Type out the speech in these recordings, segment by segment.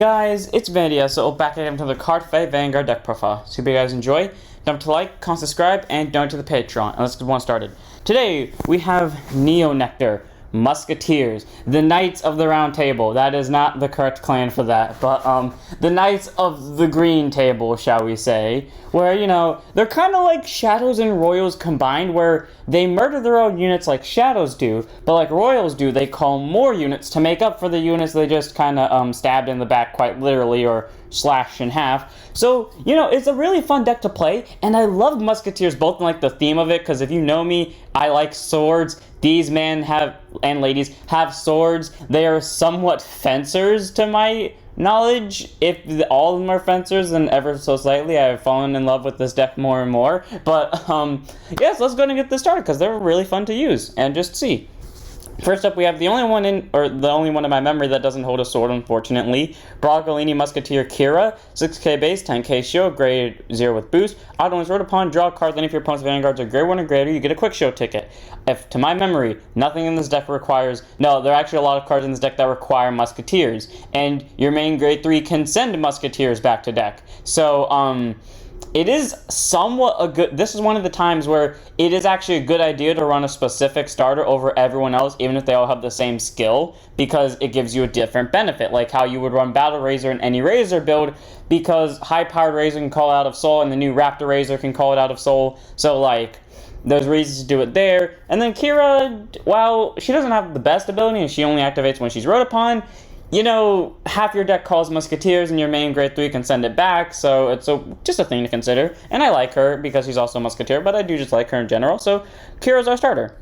Guys, it's Vandy, so back again to the Card Fight Vanguard deck profile. So hope you guys enjoy. Don't forget to like, comment, subscribe, and donate to the Patreon. And let's get one started. Today, we have Nectar, Musketeers, the Knights of the Round Table. That is not the correct clan for that, but the Knights of the Green Table, shall we say. Where, you know, they're kind of like Shadows and Royals combined, where they murder their own units like Shadows do, but like Royals do, they call more units to make up for the units they just kind of stabbed in the back, quite literally, or slashed in half. So, you know, it's a really fun deck to play, and I love Musketeers both in like the theme of it, because if you know me, I like swords. These men have, and ladies, have swords. They are somewhat fencers to my knowledge. If all of them are fencers, then ever so slightly, I have fallen in love with this deck more and more. But, yes, let's go ahead and get this started, because they're really fun to use, and just see. First up, we have the only one in my memory that doesn't hold a sword, unfortunately. Broccolini Musketeer Kirah, 6k base, 10k shield, grade 0 with boost. Auto when rolled upon, draw a card, then if your opponent's vanguards are grade 1 or greater, you get a quick show ticket. If, to my memory, nothing in this deck requires... No, there are actually a lot of cards in this deck that require Musketeers. And your main grade 3 can send Musketeers back to deck. So, it is somewhat a good... This is one of the times where it is actually a good idea to run a specific starter over everyone else, even if they all have the same skill, because it gives you a different benefit, like how you would run Battle Razor in any Razor build, because high-powered Razor can call it out of Soul, and the new Raptor Razor can call it out of Soul, so, like, there's reasons to do it there. And then Kirah, while she doesn't have the best ability, and she only activates when she's rode upon, you know, half your deck calls Musketeers and your main grade 3 can send it back, so it's just a thing to consider. And I like her because she's also a Musketeer, but I do just like her in general, so Kirah's our starter.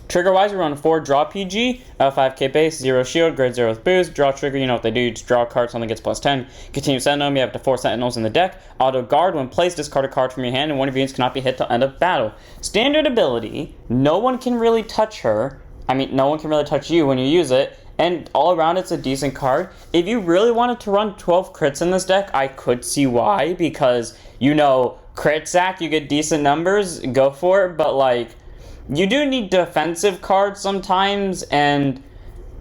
Trigger-wise, we run 4 draw PG, 5k base, 0 shield, grade 0 with boost. Draw trigger, you know what they do, you just draw a card, something gets plus 10. Continue Sentinel, you have up to 4 Sentinels in the deck. Auto guard, when placed, discard a card from your hand, and one of your units cannot be hit till end of battle. Standard ability, no one can really touch her. I mean, no one can really touch you when you use it. And all around, it's a decent card. If you really wanted to run 12 crits in this deck, I could see why. Because, you know, crit sack, you get decent numbers, go for it. But, like, you do need defensive cards sometimes. And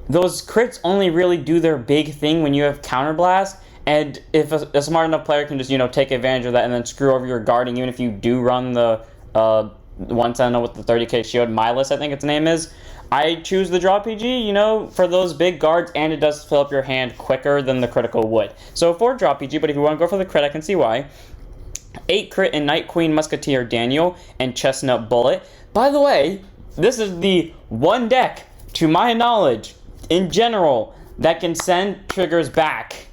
those crits only really do their big thing when you have Counterblast. And if a smart enough player can just, you know, take advantage of that and then screw over your guarding, even if you do run the one Sentinel with the 30k shield, Milas, I think its name is. I choose the draw PG, you know, for those big guards, and it does fill up your hand quicker than the critical would. So 4 draw PG, but if you want to go for the crit, I can see why. 8 crit in Night Queen Musketeer Daniel and Chestnut Bullet. By the way, this is the one deck, to my knowledge, in general, that can send triggers back.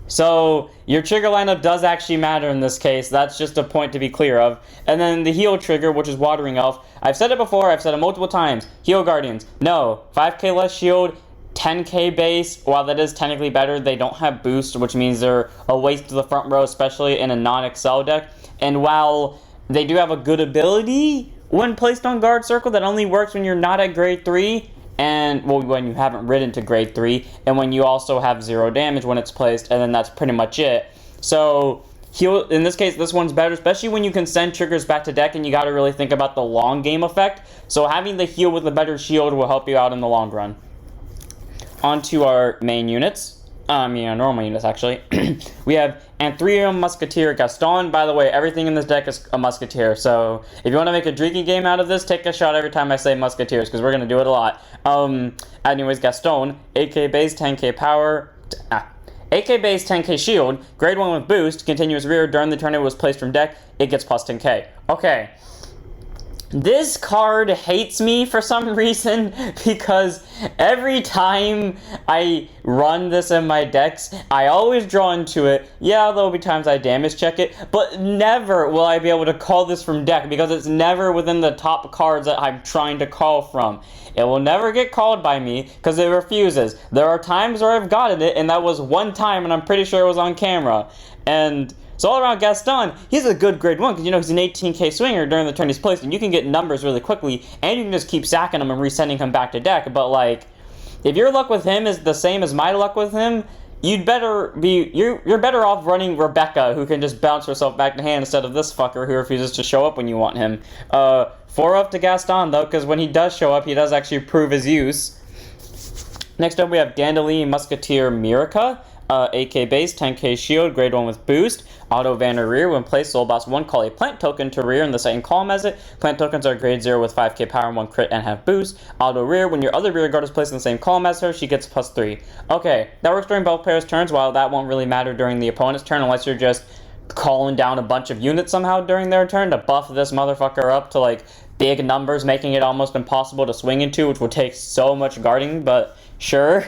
So, your trigger lineup does actually matter in this case. That's just a point to be clear of. And then the heal trigger, which is Watering Elf. I've said it before, I've said it multiple times. Heal Guardians. No. 5k less shield, 10k base. While that is technically better, they don't have boost, which means they're a waste to the front row, especially in a non-Excel deck. And while they do have a good ability when placed on guard circle, that only works when you're not at grade 3. And, well, when you haven't ridden to grade 3, and when you also have 0 damage when it's placed, and then that's pretty much it. So, heal, in this case, this one's better, especially when you can send triggers back to deck, and you gotta really think about the long game effect. So, having the heal with a better shield will help you out in the long run. On to our main units. Normal units, actually. We have Anthurium, Musketeer, Gastone. By the way, everything in this deck is a Musketeer, so if you want to make a drinking game out of this, take a shot every time I say Musketeers, because we're going to do it a lot. Anyways, Gastone, 8k base, 10k power... 8k base, 10k shield, grade 1 with boost, continuous rear, during the turn it was placed from deck, it gets plus 10k. Okay. This card hates me for some reason, because every time I run this in my decks, I always draw into it. Yeah, there'll be times I damage check it, but never will I be able to call this from deck, because it's never within the top cards that I'm trying to call from. It will never get called by me, because it refuses. There are times where I've gotten it, and that was one time, and I'm pretty sure it was on camera. And so all around Gastone, he's a good grade 1, because, you know, he's an 18k swinger during the turn he's placed, and you can get numbers really quickly, and you can just keep sacking him and resending him back to deck. But, like, if your luck with him is the same as my luck with him, you're better off running Rebecca, who can just bounce herself back to hand, instead of this fucker who refuses to show up when you want him. 4 up to Gastone, though, because when he does show up, he does actually prove his use. Next up, we have Dandelion Musketeer Mirkka. AK base, 10k shield, grade 1 with boost. Auto Vanner rear, when placed, soul boss 1, call a plant token to rear in the same column as it. Plant tokens are grade 0 with 5k power and 1 crit and have boost. Auto rear, when your other rear guard is placed in the same column as her, she gets plus 3. Okay, that works during both players' turns, while that won't really matter during the opponent's turn unless you're just calling down a bunch of units somehow during their turn to buff this motherfucker up to like big numbers, making it almost impossible to swing into, which would take so much guarding, but sure.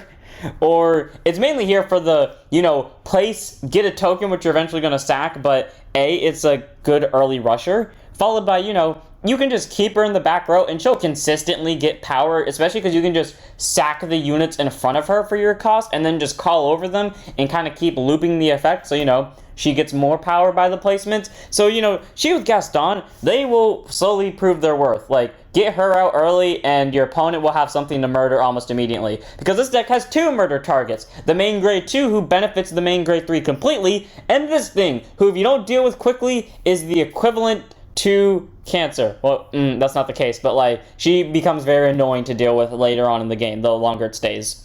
Or it's mainly here for the, get a token which you're eventually going to sack, but A, it's a good early rusher, followed by, you can just keep her in the back row and she'll consistently get power, especially because you can just sack the units in front of her for your cost and then just call over them and kind of keep looping the effect, so, she gets more power by the placements. So, she with Gastone, they will slowly prove their worth. Like, get her out early and your opponent will have something to murder almost immediately. Because this deck has 2 murder targets. The main grade 2, who benefits the main grade 3 completely, and this thing, who if you don't deal with quickly, is the equivalent to Cancer. Well, that's not the case, but like, she becomes very annoying to deal with later on in the game, the longer it stays.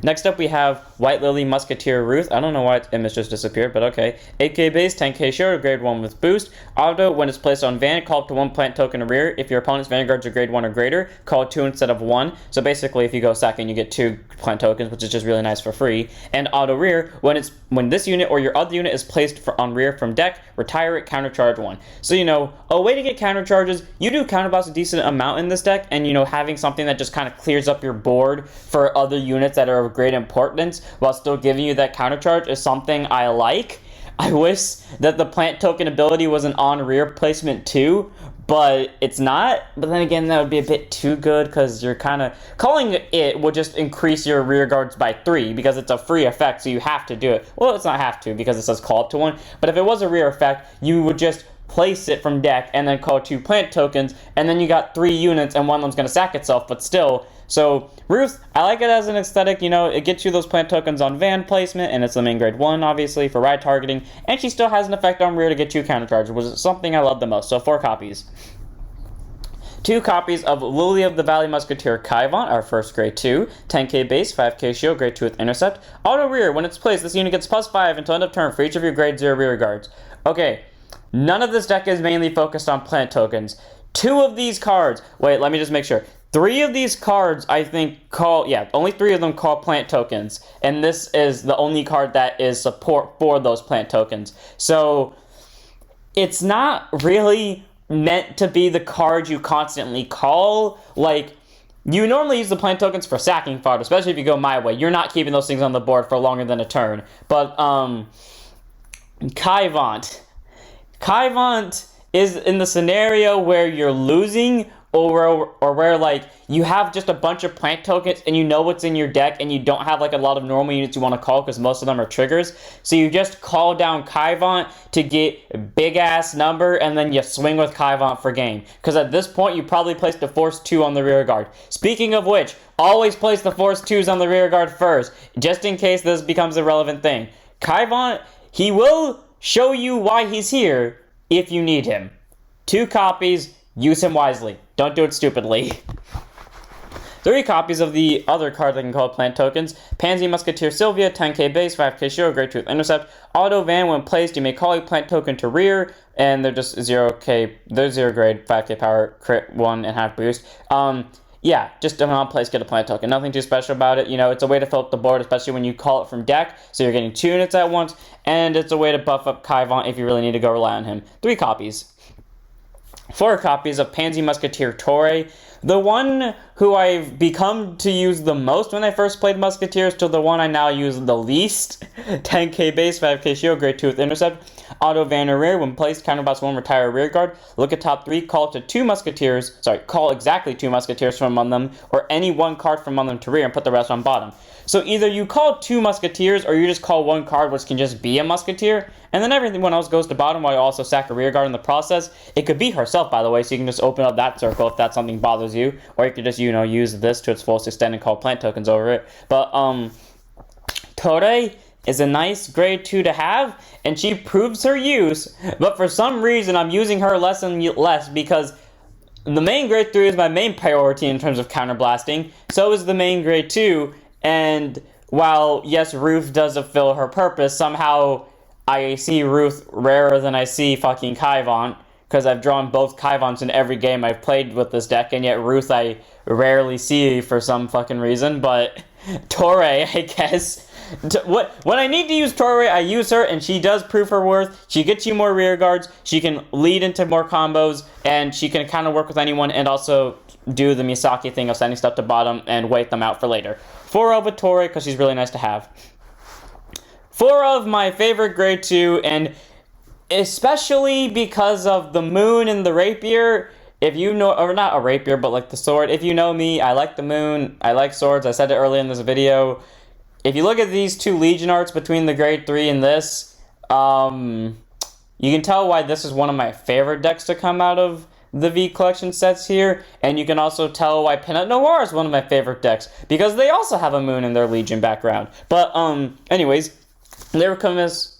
Next up, we have White Lily, Musketeer, Ruth. I don't know why its image just disappeared, but okay. 8k base, 10k shield, grade 1 with boost. Auto, when it's placed on Van, call up to 1 plant token to rear. If your opponent's vanguards are grade 1 or greater, call 2 instead of 1. So basically, if you go second, you get 2 plant tokens, which is just really nice for free. And auto rear, when this unit or your other unit is placed on rear from deck, retire it, countercharge 1. So, a way to get countercharges, you do counterblast a decent amount in this deck, and having something that just kind of clears up your board for other units that are of great importance while still giving you that countercharge is something I like. I wish that the plant token ability was an on rear placement too, but it's not. But then again, that would be a bit too good because you're kind of calling it will just increase your rear guards by 3 because it's a free effect, so you have to do it. Well, it's not have to because it says call up to 1, but if it was a rear effect, you would just place it from deck and then call 2 plant tokens, and then you got 3 units and one of them's going to sack itself, but still. So, Ruth, I like it as an aesthetic, it gets you those plant tokens on Van placement, and it's the main grade 1, obviously, for ride targeting, and she still has an effect on rear to get you countercharge, which is something I love the most, so 4 copies. 2 copies of Lily of the Valley Musketeer Kaivant, our first grade 2, 10k base, 5k shield, grade 2 with intercept. Auto rear, when it's placed, this unit gets plus 5 until end of turn for each of your grade 0 rear guards. Okay, none of this deck is mainly focused on plant tokens. 2 of these cards, wait, let me just make sure. 3 of these cards, I think, only 3 of them call plant tokens. And this is the only card that is support for those plant tokens. So, it's not really meant to be the card you constantly call. Like, you normally use the plant tokens for sacking fodder, especially if you go my way. You're not keeping those things on the board for longer than a turn. But, Kaivant is in the scenario where you're losing or where like you have just a bunch of plant tokens and you know what's in your deck and you don't have like a lot of normal units you want to call because most of them are triggers. So you just call down Kaivant to get a big ass number and then you swing with Kaivant for game. Because at this point you probably placed the Force 2 on the rear guard. Speaking of which, always place the Force 2s on the rear guard first, just in case this becomes a relevant thing. Kaivant, he will show you why he's here if you need him. 2 copies, use him wisely. Don't do it stupidly. 3 copies of the other card that can call plant tokens. Pansy, Musketeer, Sylvia, 10k base, 5k shield, grade 2 with intercept. Auto Van, when placed, you may call a plant token to rear, and they're just 0k, they're 0 grade, 5k power, crit 1 and half boost. Yeah, just on place, get a plant token. Nothing too special about it. It's a way to fill up the board, especially when you call it from deck, so you're getting 2 units at once, and it's a way to buff up Kaivant if you really need to go rely on him. 3 copies. 4 copies of Pansy, Musketeer, Toure. The one who I've become to use the most when I first played Musketeers to the one I now use the least. 10k base, 5k shield, grade 2 with intercept. Auto Vanner rear, when placed, counterblast 1, retire rear guard. Look at top 3, call exactly 2 Musketeers from among them, or any 1 card from among them to rear and put the rest on bottom. So either you call 2 Musketeers or you just call 1 card which can just be a Musketeer, and then everyone else goes to bottom while you also sack a rear guard in the process. It could be herself, by the way, so you can just open up that circle if that something bothers you, or you could just, use this to its fullest extent and call plant tokens over it. But, Toure is a nice grade 2 to have, and she proves her use, but for some reason I'm using her less and less because the main grade 3 is my main priority in terms of counterblasting, so is the main grade 2, and while, yes, Ruth does fulfill her purpose, somehow I see Ruth rarer than I see fucking Kaivant, because I've drawn both Kaivants in every game I've played with this deck, and yet Ruth I rarely see for some fucking reason, but Toure, I guess. When I need to use Toure, I use her, and she does prove her worth. She gets you more rear guards, she can lead into more combos, and she can kind of work with anyone, and also do the Misaki thing of sending stuff to bottom and wait them out for later. 4 of with Toure, because she's really nice to have. 4 of my favorite grade 2, and especially because of the moon and the rapier. If you know, or not a rapier, but like the sword. If you know me, I like the moon, I like swords. I said it earlier in this video. If you look at these 2 Legion arts between the grade 3 and this, you can tell why this is one of my favorite decks to come out of the V collection sets here, and you can also tell why Pinot Noir is one of my favorite decks, because they also have a moon in their Legion background. But, anyways, Lycoris,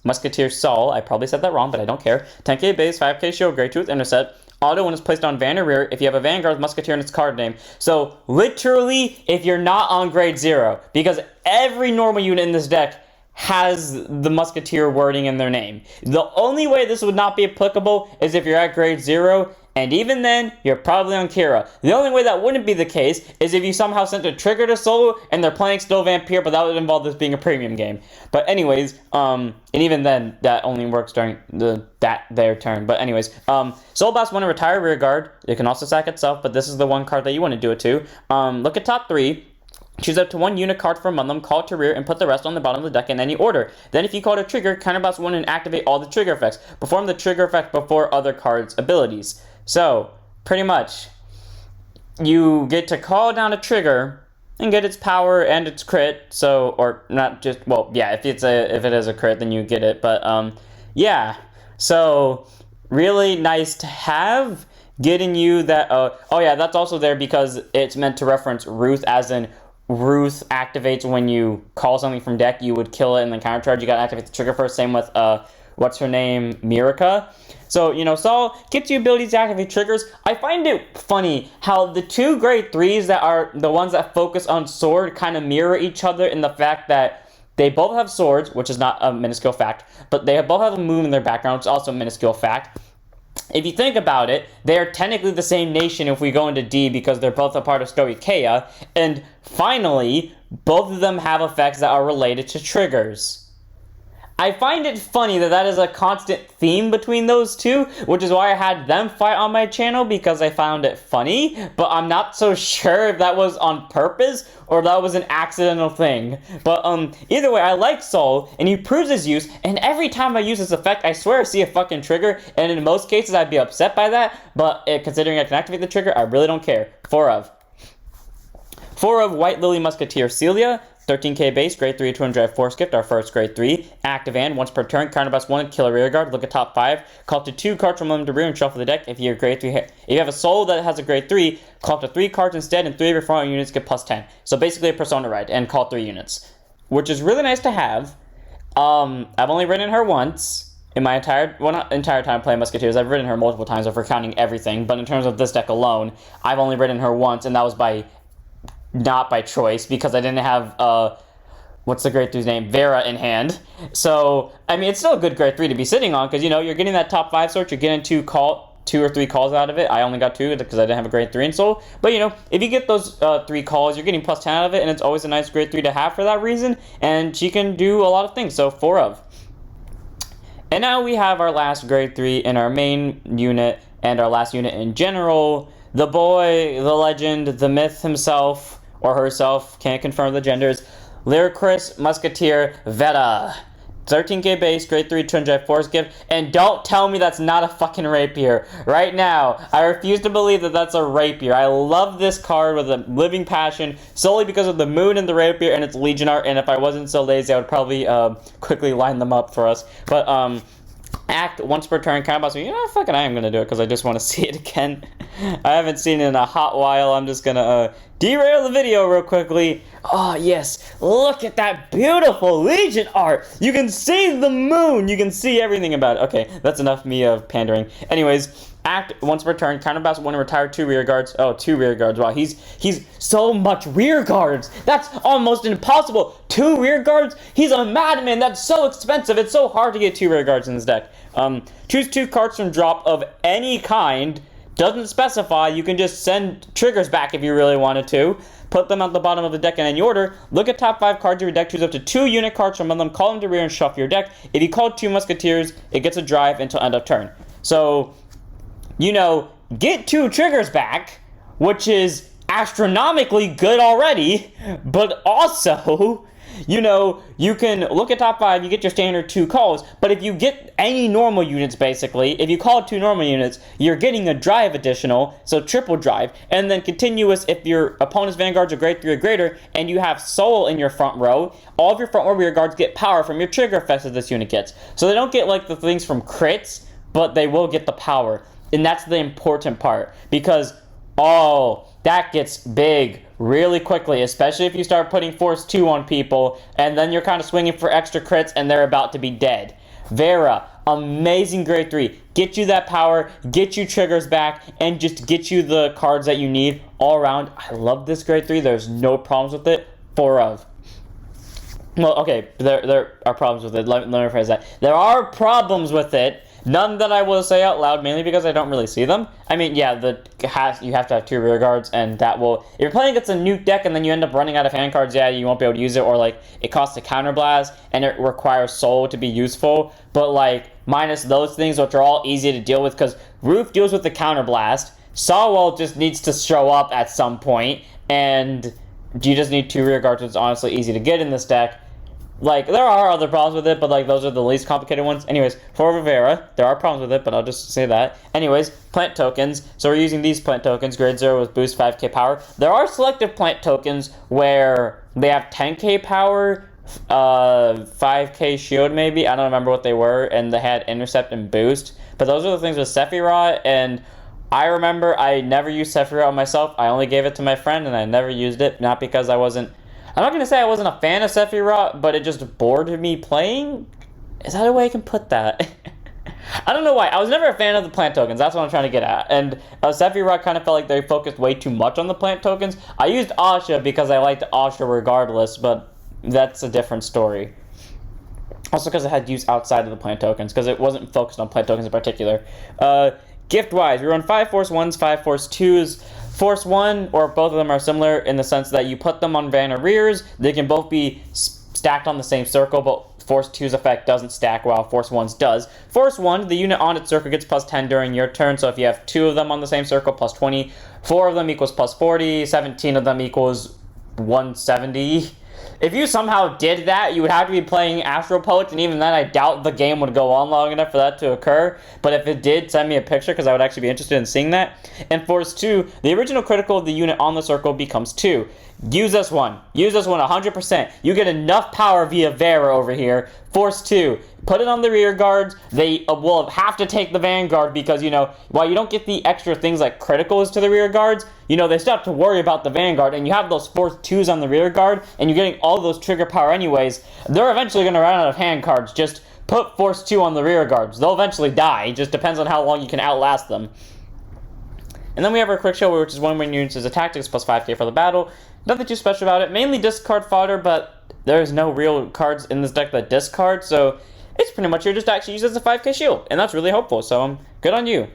Musketeer, Saul, I probably said that wrong, but I don't care. 10k base, 5k shield, grade 2 with intercept. Auto when it's placed on Van or Rear if you have a Vanguard with Musketeer in its card name. So, literally, if you're not on grade 0, because every normal unit in this deck has the Musketeer wording in their name. The only way this would not be applicable is if you're at grade 0, and even then, you're probably on Kirah. The only way that wouldn't be the case is if you somehow sent a trigger to Saul and they're playing still Vampire, but that would involve this being a premium game. But anyways, and even then, that only works during their turn. But anyways, Soul Blast want to retire rear guard. It can also sack itself, but this is the one card that you want to do it to. Look at top 3. Choose up to 1 unit card from among them, call it to rear, and put the rest on the bottom of the deck in any order. Then if you call it a trigger, counterblast 1 and activate all the trigger effects. Perform the trigger effect before other cards' abilities. So, pretty much, you get to call down a trigger and get its power and its crit. So, or not just, well, yeah, if it is a crit, then you get it. But, yeah. So, really nice to have, getting you that, oh yeah, that's also there because it's meant to reference Ruth, as in Ruth activates when you call something from deck, you would kill it and then countercharge. You gotta activate the trigger first. Same with, what's her name? Mirkka. So, you know, Saul gets you abilities to activate triggers. I find it funny how the 2 grade 3s that are the ones that focus on sword kind of mirror each other in the fact that they both have swords, which is not a minuscule fact, but they both have a moon in their background, which is also a minuscule fact. If you think about it, they are technically the same nation if we go into D, because they're both a part of Stoicheia, and finally, both of them have effects that are related to triggers. I find it funny that that is a constant theme between those 2, which is why I had them fight on my channel, because I found it funny, but I'm not so sure if that was on purpose or that was an accidental thing. But either way, I like Saul, and he proves his use, and every time I use this effect, I swear I see a fucking trigger, and in most cases I'd be upset by that, but considering I can activate the trigger, I really don't care. 4 of White Lily Musketeer, Cecilia. 13k base, grade 3, 200 force gift, our first grade 3. Active and once per turn, counterblast 1, kill a rear guard. Look at top 5. Call up to 2 cards from them to rear and shuffle the deck. If you have grade 3, if you have a soul that has a grade 3, call up to 3 cards instead, and 3 of your front units get plus 10. So basically a Persona ride, and call 3 units, which is really nice to have. I've only ridden her once in my entire time playing Musketeers. I've ridden her multiple times if we're counting everything, but in terms of this deck alone, I've only ridden her once, and that was not by choice, because I didn't have, what's the grade 3's name? Vera in hand. So, I mean, it's still a good grade 3 to be sitting on, because, you know, you're getting that top 5 sort, you're getting 2 or 3 calls out of it. I only got 2 because I didn't have a grade 3 in Soul. But, you know, if you get those 3 calls, you're getting plus 10 out of it, and it's always a nice grade 3 to have for that reason, and she can do a lot of things, so 4 of. And now we have our last grade 3 in our main unit, and our last unit in general. The boy, the legend, the myth himself, or herself, can't confirm the genders, Lycoris, Musketeer, Veta. 13k base, grade 3, 200 force gift, and don't tell me that's not a fucking rapier. Right now, I refuse to believe that that's a rapier. I love this card with a living passion, solely because of the moon and the rapier and its Legion art, and if I wasn't so lazy, I would probably quickly line them up for us. But, act once per turn, counterblast. You know, fucking I am gonna do it because I just want to see it again. I haven't seen it in a hot while. I'm just gonna derail the video real quickly. Oh yes, look at that beautiful Legion art. You can see the moon. You can see everything about it. Okay, that's enough me of pandering. Anyways, act once per turn. Counterblast one to retire 2 rear guards. Oh, 2 rear guards. Wow, he's so much rear guards. That's almost impossible. 2 rear guards? He's a madman. That's so expensive. It's so hard to get 2 rear guards in this deck. Choose 2 cards from drop of any kind. Doesn't specify. You can just send triggers back if you really wanted to. Put them at the bottom of the deck in any order. Look at top 5 cards of your deck. Choose up to 2 unit cards from them. Call them to rear and shuffle your deck. If you call 2 Musketeers, it gets a drive until end of turn. So, you know, get 2 triggers back, which is astronomically good already, but also, you know, you can look at top 5, you get your standard 2 calls, but if you get any normal units, basically, if you call 2 normal units, you're getting a drive additional, so triple drive, and then continuous if your opponent's vanguards are grade 3 or greater, and you have Soul in your front row, all of your front row rear guards get power from your trigger effects that this unit gets. So they don't get, like, the things from crits, but they will get the power. And that's the important part, because, oh, that gets big really quickly, especially if you start putting Force 2 on people, and then you're kind of swinging for extra crits, and they're about to be dead. Vera, amazing grade 3. Get you that power, get you triggers back, and just get you the cards that you need all around. I love this grade 3. There's no problems with it. 4 of. Well, okay, there are problems with it. Let me rephrase that. There are problems with it. None that I will say out loud, mainly because I don't really see them. I mean, yeah, you have to have 2 rear guards, and that will... If you're playing against a nuke deck and then you end up running out of hand cards, yeah, you won't be able to use it, or, like, it costs a counterblast, and it requires Soul to be useful, but, like, minus those things, which are all easy to deal with, because Ruth deals with the counterblast, Saul just needs to show up at some point, and you just need 2 rear guards, which is honestly easy to get in this deck. Like, there are other problems with it, but, like, those are the least complicated ones. Anyways, for Rivera, there are problems with it, but I'll just say that. Anyways, plant tokens. So we're using these plant tokens, grade 0 with boost 5k power. There are selective plant tokens where they have 10k power, 5k shield maybe. I don't remember what they were, and they had intercept and boost. But those are the things with Sephiroth, and I remember I never used Sephiroth myself. I only gave it to my friend, and I never used it, not because I wasn't... I'm not going to say I wasn't a fan of Sephiroth, but it just bored me playing? Is that a way I can put that? I don't know why. I was never a fan of the plant tokens. That's what I'm trying to get at. And Sephiroth kind of felt like they focused way too much on the plant tokens. I used Asha because I liked Asha regardless, but that's a different story. Also because it had use outside of the plant tokens, because it wasn't focused on plant tokens in particular. Gift-wise, we run 5 Force 1s, 5 Force 2s. Force 1, or both of them are similar in the sense that you put them on Vanna rears. They can both be stacked on the same circle, but Force 2's effect doesn't stack while Force 1's does. Force 1, the unit on its circle gets plus 10 during your turn, so if you have 2 of them on the same circle, plus 20. 4 of them equals plus 40. 17 of them equals 170. If you somehow did that, you would have to be playing Astro Poets, and even then I doubt the game would go on long enough for that to occur. But if it did, send me a picture, because I would actually be interested in seeing that. And Force 2, the original critical of the unit on the circle becomes 2. Use this one. Use this one 100%. You get enough power via Vera over here. Force 2. Put it on the rear guards. They will have to take the vanguard because, you know, while you don't get the extra things like criticals to the rear guards, you know, they still have to worry about the vanguard, and you have those Force 2s on the rear guard, and you're getting all those trigger power anyways. They're eventually going to run out of hand cards. Just put Force 2 on the rear guards. They'll eventually die. It just depends on how long you can outlast them. And then we have our quick show, which is 1 when units is a tactics plus 5k for the battle. Nothing too special about it. Mainly discard fodder, but there's no real cards in this deck that discard, so it's pretty much you're just actually used as a 5k shield, and that's really helpful, so good on you.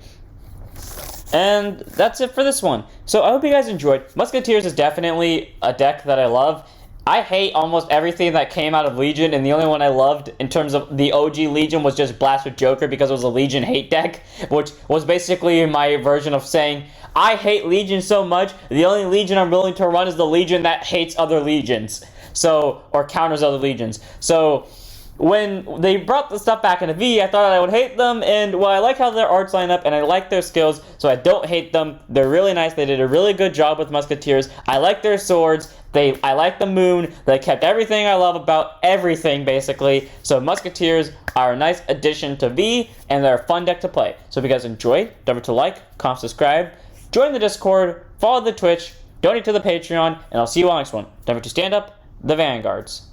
And that's it for this one. So I hope you guys enjoyed. Musketeers is definitely a deck that I love. I hate almost everything that came out of Legion, and the only one I loved in terms of the OG Legion was just Blast with Joker because it was a Legion hate deck, which was basically my version of saying, I hate Legion so much, the only Legion I'm willing to run is the Legion that hates other Legions. So, or counters other Legions. So, when they brought the stuff back into V, I thought I would hate them, and well, I like how their arts line up, and I like their skills, so I don't hate them. They're really nice. They did a really good job with Musketeers. I like their swords. I like the moon. They kept everything I love about everything, basically. So Musketeers are a nice addition to V, and they're a fun deck to play. So if you guys enjoyed, don't forget to like, comment, subscribe, Join the Discord, follow the Twitch, donate to the Patreon, and I'll see you on the next one. Don't forget to stand up, the Vanguards.